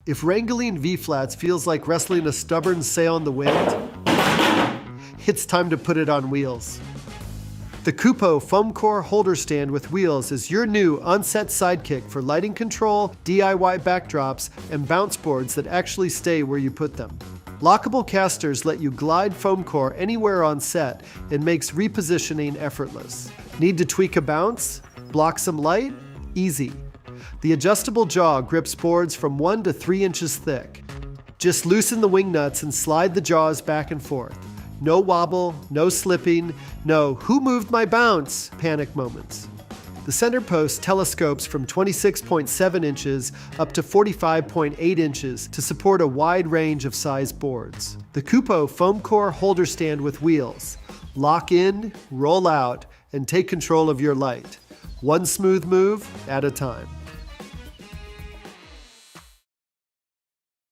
If wrangling V-flats feels like wrestling a stubborn sail in the wind, it's time to put it on wheels. The Kupo Foamcore Holder stand with wheels is your new on-set sidekick for lighting control, DIY backdrops, and bounce boards that actually stay where you put them. Lockable casters let you glide foam core anywhere on set and makes repositioning effortless. Need to tweak a bounce? Block some light? Easy. The adjustable jaw grips boards from 1 to 3 inches thick. Just loosen the wing nuts and slide the jaws back and forth. No wobble, no slipping, no "who moved my bounce" panic moments. The center post telescopes from 26.7 inches up to 45.8 inches to support a wide range of size boards. The Kupo Foamcore Holder stand with wheels. Lock in, roll out, and take control of your light. One smooth move at a time.